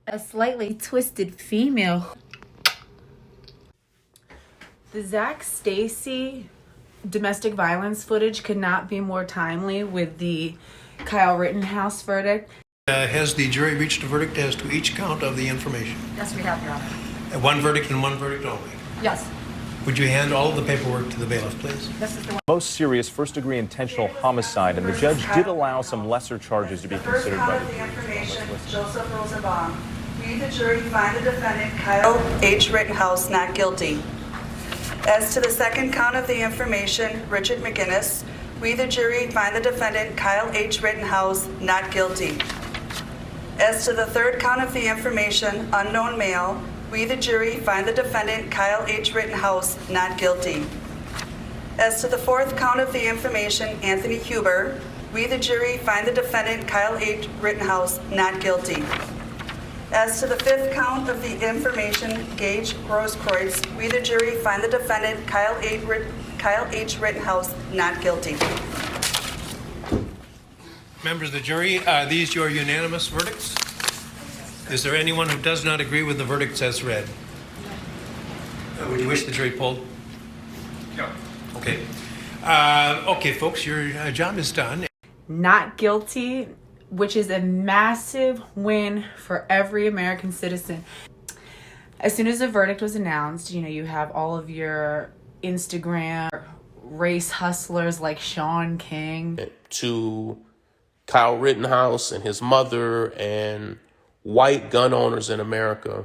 a slightly twisted female. The Zac Stacy domestic violence footage could not be more timely with the Kyle Rittenhouse verdict. Has the jury reached a verdict as to each count of the information? Yes, we have, Your Honor. One verdict and one verdict only. Yes. Would you hand all of the paperwork to the bailiff, please? This is the one. Most serious first-degree intentional homicide, and the judge did allow some lesser charges to be considered by the information, Joseph Rosenbaum. We, the jury, find the defendant, Kyle H. Rittenhouse, not guilty. As to the second count of the information, Richard McGinnis, we, the jury, find the defendant, Kyle H. Rittenhouse, not guilty. As to the third count of the information, unknown male, we, the jury, find the defendant, Kyle H. Rittenhouse, not guilty. As to the fourth count of the information, Anthony Huber, we, the jury, find the defendant, Kyle H. Rittenhouse, not guilty. As to the fifth count of the information, Gage Grosskreutz, we, the jury, find the defendant, Kyle H. Rittenhouse, not guilty. Members of the jury, are these your unanimous verdicts? Is there anyone who does not agree with the verdicts as read? Would you wish the jury polled? No. Okay. Okay, folks, your job is done. Not guilty, which is a massive win for every American citizen. As soon as the verdict was announced, you have all of your Instagram race hustlers like Shaun King. To Kyle Rittenhouse and his mother and white gun owners in America,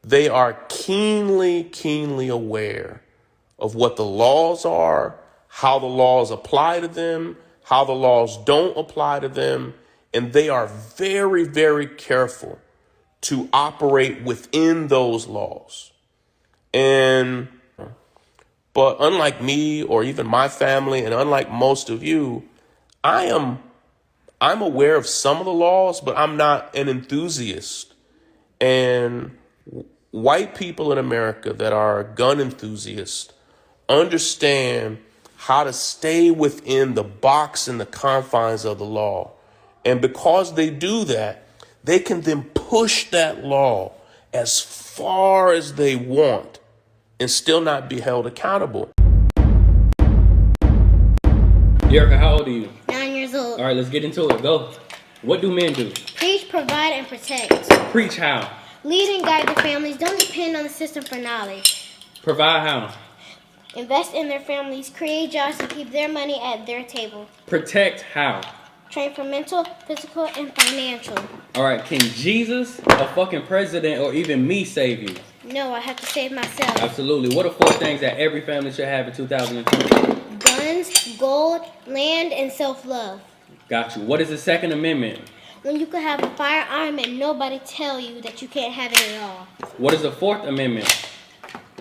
they are keenly aware of what the laws are, how the laws apply to them, how the laws don't apply to them, and they are very careful to operate within those laws. But unlike me or even my family, and unlike most of you, I'm aware of some of the laws, but I'm not an enthusiast. And white people in America that are gun enthusiasts understand how to stay within the box and the confines of the law. And because they do that, they can then push that law as far as they want and still not be held accountable. Erica, how old are you? 9 years old. All right, let's get into it. Go. What do men do? Preach, provide, and protect. Preach how? Lead and guide their families. Don't depend on the system for knowledge. Provide how? Invest in their families. Create jobs to keep their money at their table. Protect how? Train for mental, physical, and financial. All right, can Jesus, a fucking president, or even me save you? No, I have to save myself. Absolutely. What are 4 things that every family should have in 2020? Guns, gold, land, and self-love. Got you. What is the Second Amendment? When you could have a firearm and nobody tell you that you can't have it at all. What is the Fourth Amendment?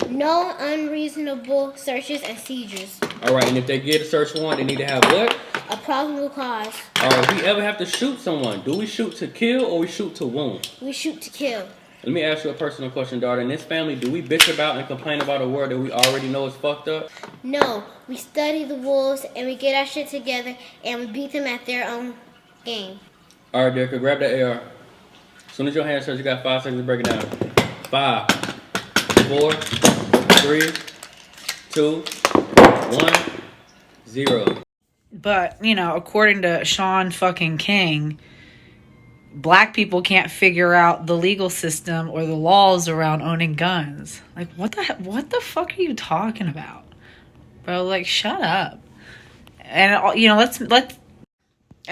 No unreasonable searches and seizures. All right, and if they get a search warrant, they need to have what? A probable cause. All right, if we ever have to shoot someone, do we shoot to kill or we shoot to wound? We shoot to kill. Let me ask you a personal question, daughter. In this family, do we bitch about and complain about a word that we already know is fucked up? No, we study the wolves and we get our shit together and we beat them at their own game. All right, Derek, grab that AR. As soon as your hand starts, you got 5 seconds to break it down. 5, 4, 3, 2, 1, 0. But, according to Shaun fucking King, black people can't figure out the legal system or the laws around owning guns. Like, what the fuck are you talking about? Bro, like, shut up. And,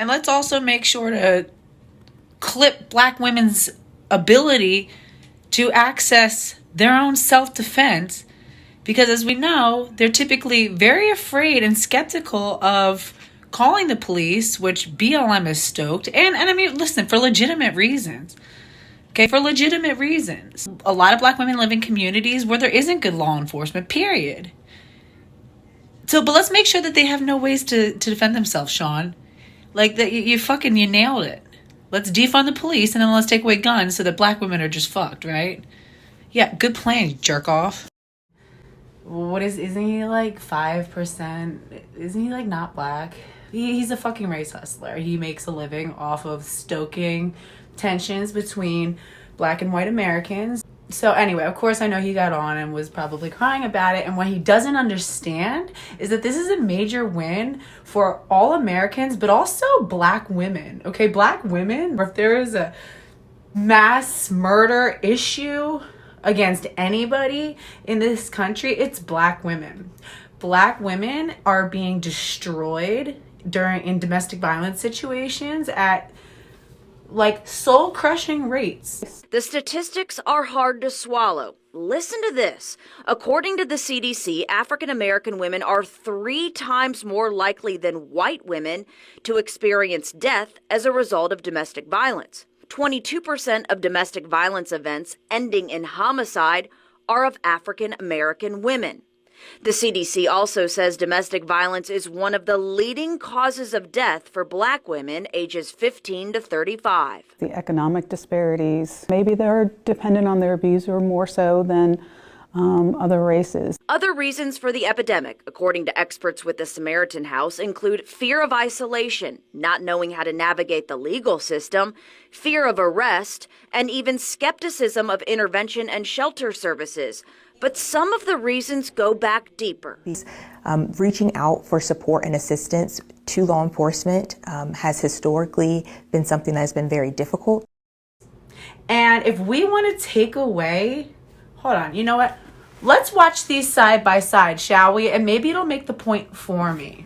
let's also make sure to clip black women's ability to access their own self-defense, because as we know, they're typically very afraid and skeptical of calling the police, which BLM is stoked. And I mean, listen, for legitimate reasons. Okay, for legitimate reasons. A lot of black women live in communities where there isn't good law enforcement, period. So, but let's make sure that they have no ways to defend themselves, Shaun. Like, that you nailed it. Let's defund the police and then let's take away guns so that black women are just fucked, right? Yeah, good plan, you jerk off. Isn't he like 5%? Isn't he like not black? He's a fucking race hustler. He makes a living off of stoking tensions between Black and white Americans. So anyway, of course, I know he got on and was probably crying about it. And what he doesn't understand is that this is a major win for all Americans, but also Black women. Okay, Black women, if there is a mass murder issue against anybody in this country, it's Black women. Black women are being destroyed in domestic violence situations at like soul-crushing rates. The statistics are hard to swallow. Listen to this. According to the CDC, African American women are 3 times more likely than white women to experience death as a result of domestic violence. 22% of domestic violence events ending in homicide are of African American women. The CDC also says domestic violence is one of the leading causes of death for Black women ages 15 to 35. The economic disparities, maybe they're dependent on their abuser more so than other races. Other reasons for the epidemic, according to experts with the Samaritan House, include fear of isolation, not knowing how to navigate the legal system, fear of arrest, and even skepticism of intervention and shelter services. But some of the reasons go back deeper. Reaching out for support and assistance to law enforcement has historically been something that has been very difficult. And if we want to take away, hold on, you know what? Let's watch these side by side, shall we? And maybe it'll make the point for me.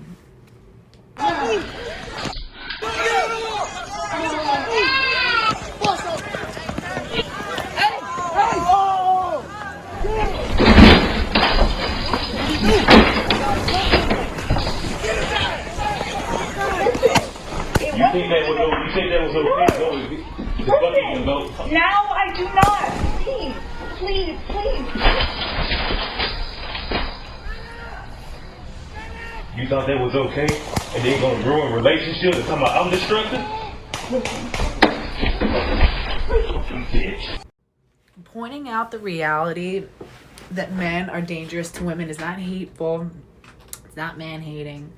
You think that was okay? Go. Now I do not. Please. You thought that was okay? And then gonna ruin relationships and talking about I'm destructive? Pointing out the reality that men are dangerous to women is not hateful. It's not man-hating.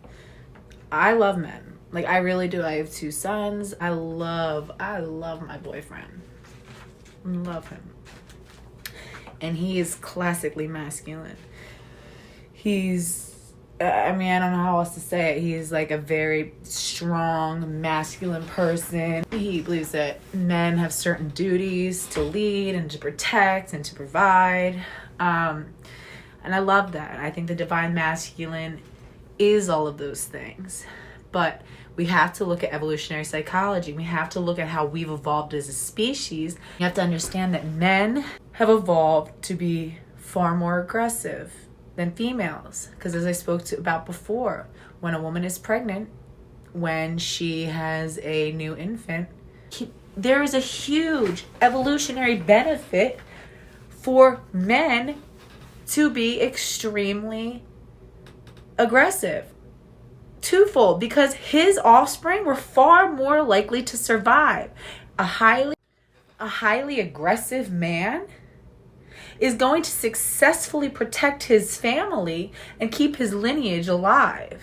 I love men. Like, I really do. I have 2 sons. I love my boyfriend. I love him. And he is classically masculine. I don't know how else to say it. He's like a very strong, masculine person. He believes that men have certain duties to lead and to protect and to provide. And I love that. I think the divine masculine is all of those things. But we have to look at evolutionary psychology. We have to look at how we've evolved as a species. You have to understand that men have evolved to be far more aggressive than females. Because as I spoke about before, when a woman is pregnant, when she has a new infant, there is a huge evolutionary benefit for men to be extremely aggressive. Twofold, because his offspring were far more likely to survive. A highly aggressive man is going to successfully protect his family and keep his lineage alive.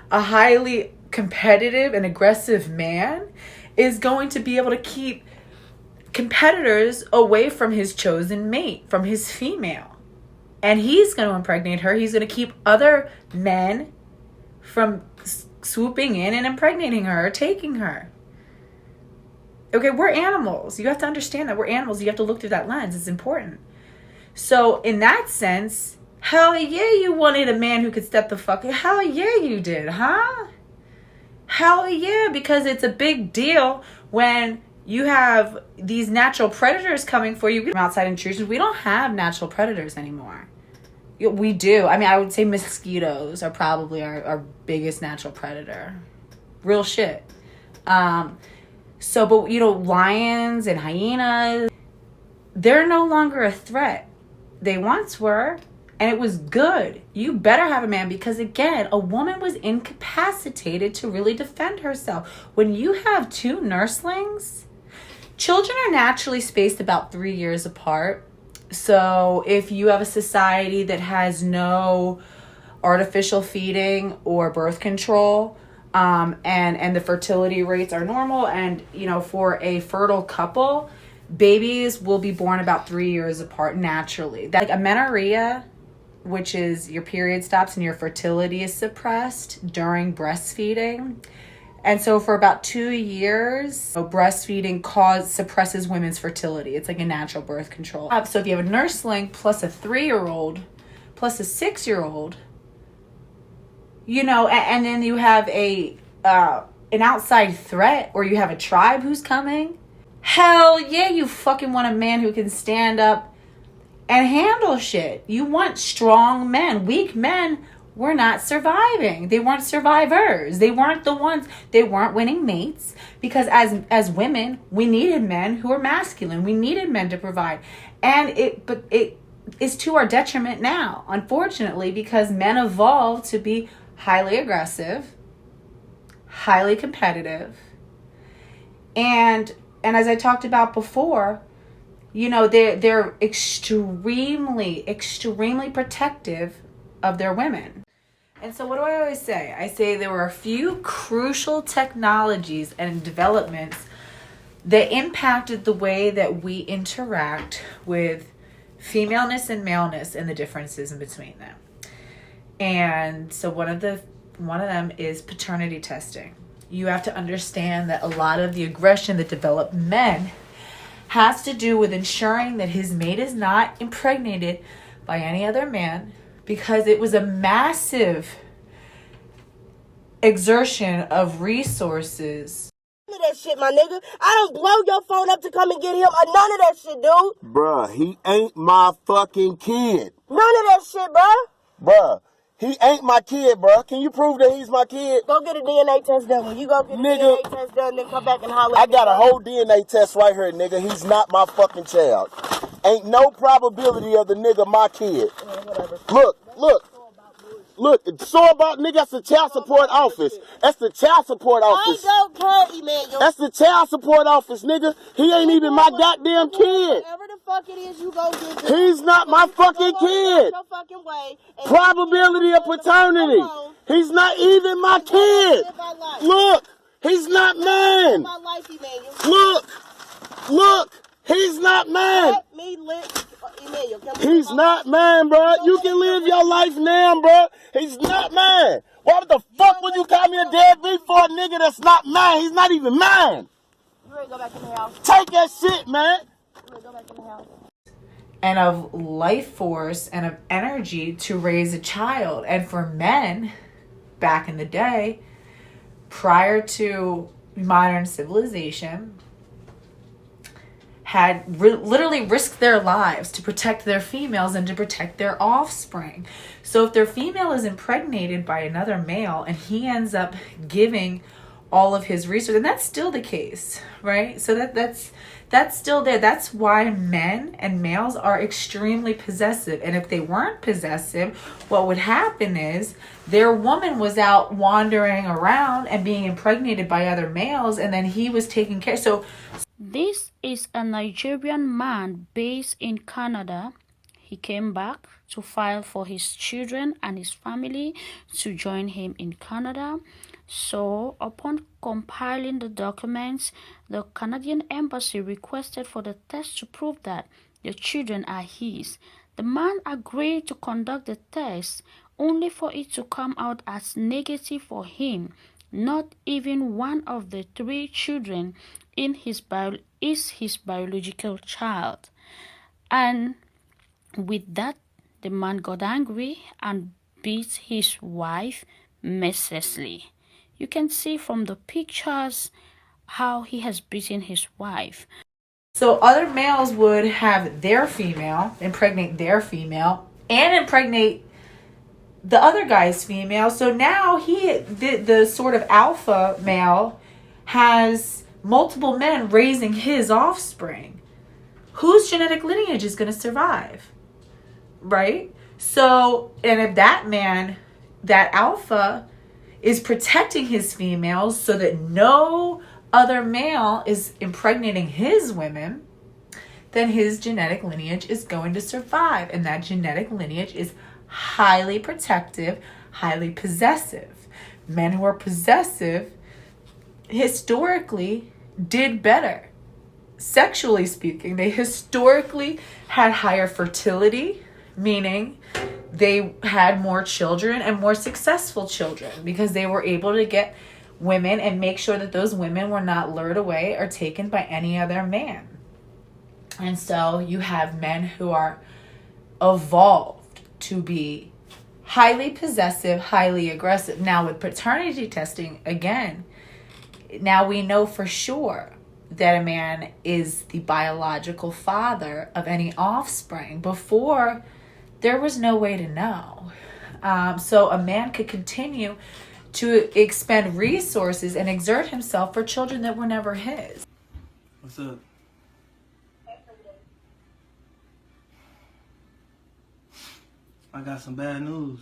A highly competitive and aggressive man is going to be able to keep competitors away from his chosen mate, from his female. And he's going to impregnate her. He's going to keep other men from swooping in and impregnating her or taking her. Okay, we're animals. You have to understand that we're animals. You have to look through that lens. It's important. So in that sense, hell yeah, you wanted a man who could step the fuck. Hell yeah, you did, huh? Hell yeah, because it's a big deal when you have these natural predators coming for you. Outside intrusions, we don't have natural predators anymore. We do. I mean, I would say mosquitoes are probably our biggest natural predator. Real shit. But lions and hyenas, they're no longer a threat. They once were, and it was good. You better have a man because, again, a woman was incapacitated to really defend herself. When you have 2 nurslings, children are naturally spaced about 3 years apart. So if you have a society that has no artificial feeding or birth control, and the fertility rates are normal. And, you know, for a fertile couple, babies will be born about 3 years apart naturally. Like amenorrhea, which is your period stops and your fertility is suppressed during breastfeeding. And so for about 2 years, breastfeeding suppresses women's fertility. It's like a natural birth control. So if you have a nursling plus a 3-year-old plus a 6-year-old, you know, and then you have an outside threat, or you have a tribe who's coming, hell yeah, you fucking want a man who can stand up and handle shit. You want strong men. Weak men were not surviving. They weren't survivors. They weren't the ones. They weren't winning mates, because as women, we needed men who were masculine. We needed men to provide. But it is to our detriment now, unfortunately, because men evolved to be highly aggressive, highly competitive, and as I talked about before, you know, they're extremely protective of their women. And so what do I always say? I say there were a few crucial technologies and developments that impacted the way that we interact with femaleness and maleness and the differences in between them. And so one of them is paternity testing. You have to understand that a lot of the aggression that developed men has to do with ensuring that his mate is not impregnated by any other man, because it was a massive exertion of resources. None of that shit, my nigga. I don't blow your phone up to come and get him. None of that shit, dude. Bruh, he ain't my fucking kid. None of that shit, bruh. Bruh, he ain't my kid, bruh. Can you prove that he's my kid? Go get a DNA test done. When you go get a DNA test done, then come back and holler. I got a whole DNA test right here, nigga. He's not my fucking child. Ain't no probability of the nigga my kid. Yeah, whatever. Look, it's so about nigga, that's the child support office. That's the child support office. I don't care, Emmanuel. That's the child support office, nigga. He ain't even my goddamn kid. Whatever the fuck it is, you go get it. He's not my fucking kid. Your fucking way. Probability of paternity. He's not even my kid. Look, he's not mine. Look, he's not mine. Let me live. He's not mine, bro. You can live your life now, bro. He's not mine. What the fuck would you call me a deadbeat for a nigga that's not mine? He's not even mine. You ready to go back in the house? Take that shit, man. You ready to go back in the house? And of life force and of energy to raise a child. And for men, back in the day, prior to modern civilization, had literally risked their lives to protect their females and to protect their offspring. So if their female is impregnated by another male and he ends up giving all of his resources, and that's still the case, right? So that's still there. That's why men and males are extremely possessive. And if they weren't possessive, what would happen is their woman was out wandering around and being impregnated by other males, and then he was taking care. So this is a Nigerian man based in Canada. He came back to file for his children and his family to join him in Canada. So upon compiling the documents, the Canadian embassy requested for the test to prove that the children are his. The man agreed to conduct the test, only for it to come out as negative for him. Not even one of the 3 children is his biological child. And with that, the man got angry and beat his wife mercilessly. You can see from the pictures how he has beaten his wife. So other males would have their female, impregnate their female, and impregnate the other guy's female. So now the sort of alpha male has multiple men raising his offspring. Whose genetic lineage is going to survive? Right? So, and if that man, that alpha, is protecting his females so that no other male is impregnating his women, then his genetic lineage is going to survive. And that genetic lineage is highly protective, highly possessive, men who are possessive historically did better. Sexually speaking, they historically had higher fertility, meaning they had more children and more successful children because they were able to get women and make sure that those women were not lured away or taken by any other man. And so you have men who are evolved to be highly possessive, highly aggressive. Now with paternity testing, again, now we know for sure that a man is the biological father of any offspring. Before, there was no way to know. So a man could continue to expend resources and exert himself for children that were never his. What's up? I got some bad news.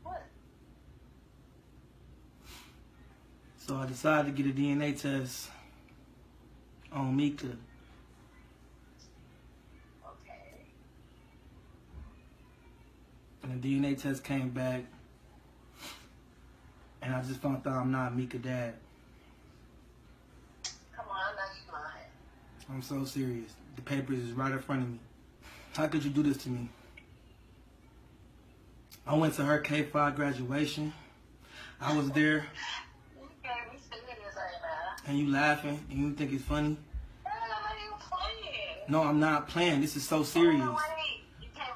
What? So I decided to get a DNA test on Mika. Okay. And the DNA test came back, and I just found out I'm not Mika's dad. Come on, I'm not you lying. I'm so serious. The papers is right in front of me. How could you do this to me? I went to her K-5 graduation. I was there. You can't be serious right now. And you laughing, and you think it's funny? I'm not even playing. No, I'm not playing. This is so serious.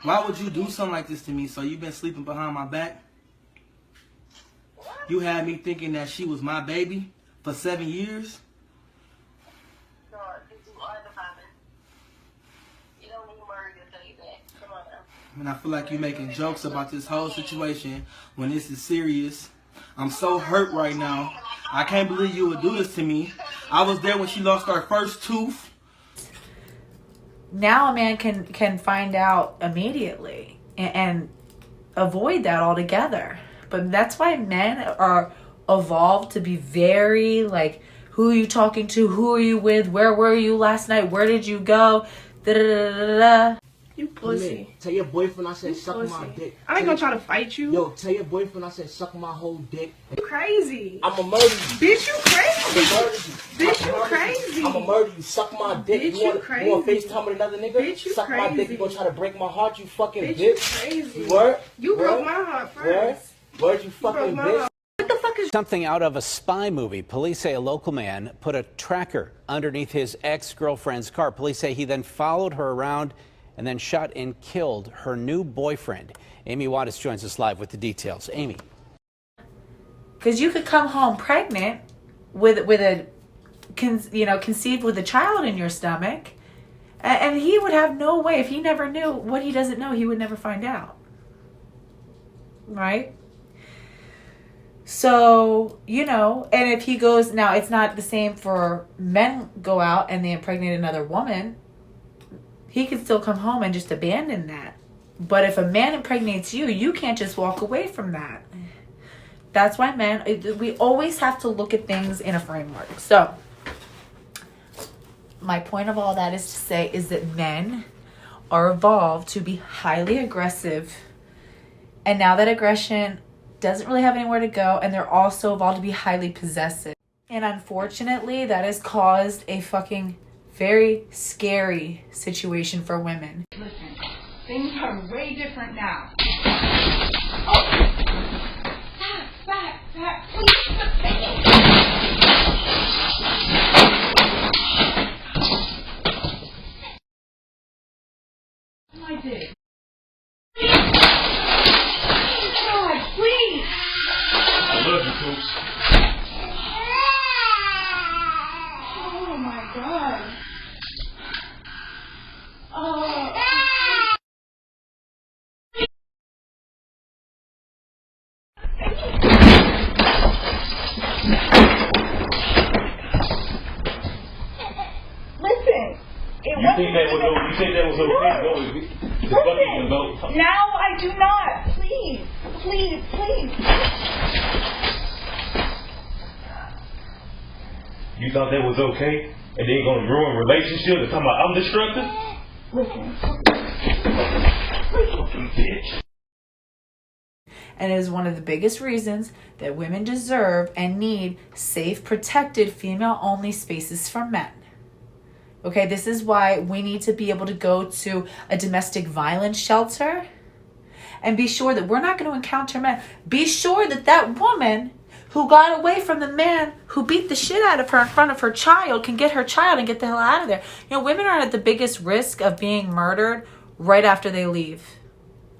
Why would you do something like this to me? So you've been sleeping behind my back? What? You had me thinking that she was my baby for 7 years? No, you are the father. You don't need Murray to tell you that. Come on now. And I feel like you're making jokes about this whole situation when this is serious. I'm so hurt right now. I can't believe you would do this to me. I was there when she lost her first tooth. Now a man can find out immediately and avoid that altogether. But that's why men are evolved to be very like, who are you talking to? Who are you with? Where were you last night? Where did you go? Da-da-da-da-da. You pussy. Tell your boyfriend I said You suck pussy. my dick. I ain't gonna try to fight you. Yo, tell your boyfriend I said suck my whole dick. You crazy. I'ma murder you. Bitch, you crazy. I'ma murder you. Bitch, you crazy. I'ma murder you. Suck my dick. Bitch, you want crazy. You want FaceTime with another nigga? Bitch, you suck crazy. my dick. You gonna try to break my heart, you fucking Bitch, bitch. you crazy. You word? You Word? broke my heart first. Word, you fucking bitch. What the fuck is Something out of a spy movie. Police say a local man put a tracker underneath his ex-girlfriend's car. Police say he then followed her around and then shot and killed her new boyfriend. Amy Wattis joins us live with the details. Amy. Because you could come home pregnant with a, conceived with a child in your stomach, and he would have no way. If he never knew what he doesn't know, he would never find out. Right? So, and if he goes, now it's not the same for men go out and they impregnate another woman. He can still come home and just abandon that. But if a man impregnates you, you can't just walk away from that. That's why we always have to look at things in a framework. So, my point of all that is to say is that men are evolved to be highly aggressive. And now that aggression doesn't really have anywhere to go, and they're also evolved to be highly possessive. And unfortunately, that has caused a fucking very scary situation for women. Listen, things are way different now. Back, please. I did. God, please. I love you, Coops. Oh my God. Listen. You think that was okay? Go. The bucket can go. Now I do not. Please. You thought that was okay? And then you're gonna ruin relationship and talking about I'm destructive? Listen. Fucking bitch. And it is one of the biggest reasons that women deserve and need safe, protected, female-only spaces for men. Okay, this is why we need to be able to go to a domestic violence shelter and be sure that we're not going to encounter men. Be sure that that woman who got away from the man who beat the shit out of her in front of her child can get her child and get the hell out of there. You know, women are at the biggest risk of being murdered right after they leave.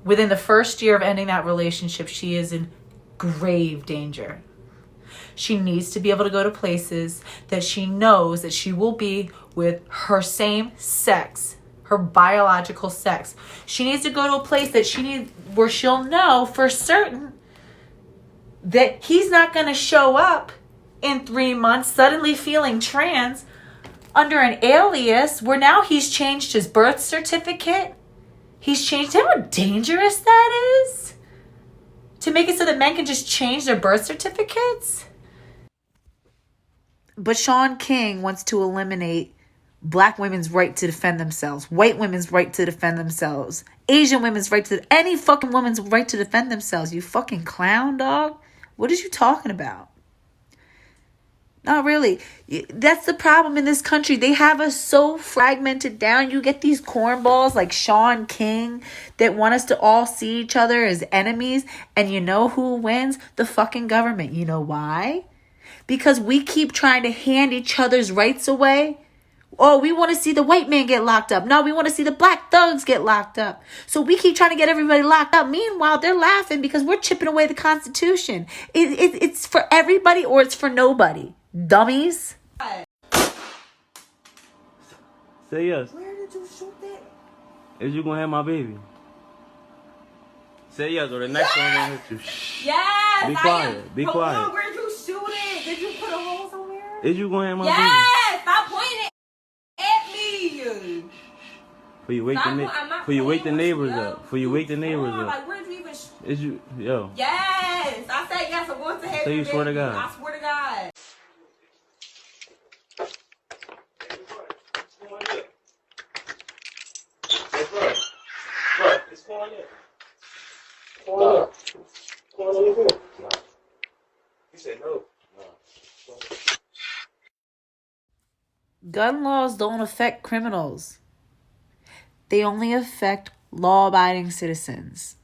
Within the first year of ending that relationship, she is in grave danger. She needs to be able to go to places that she knows that she will be with her same sex, her biological sex. She needs to go to a place that where she'll know for certain that he's not going to show up in 3 months suddenly feeling trans under an alias where now he's changed his birth certificate. He's changed. You know how dangerous that is? To make it so that men can just change their birth certificates? But Shaun King wants to eliminate black women's right to defend themselves, white women's right to defend themselves, Asian women's right to, any fucking woman's right to defend themselves. You fucking clown, dog. What is you talking about? Not really. That's the problem in this country. They have us so fragmented down. You get these cornballs like Shaun King that want us to all see each other as enemies. And you know who wins? The fucking government. You know why? Because we keep trying to hand each other's rights away. Oh, we want to see the white man get locked up. No, we want to see the black thugs get locked up. So we keep trying to get everybody locked up. Meanwhile, they're laughing because we're chipping away the Constitution. It's for everybody or it's for nobody. Dummies. Say yes. Where did you shoot that? Is you gonna have my baby? Say yes, or the next one gonna hit you. Yes. Be quiet. Be quiet. Hold on, where'd you shoot it? Did you put a hole somewhere? Is you gonna have my Yes. Stop pointing at me. baby? For you wake the neighbors up. For you wake the neighbors up. Like, where'd you even? Is you yo? Yes. I said yes. I'm going to have Say your you swear to baby. God. I swear to God. Gun laws don't affect criminals. They only affect law-abiding citizens.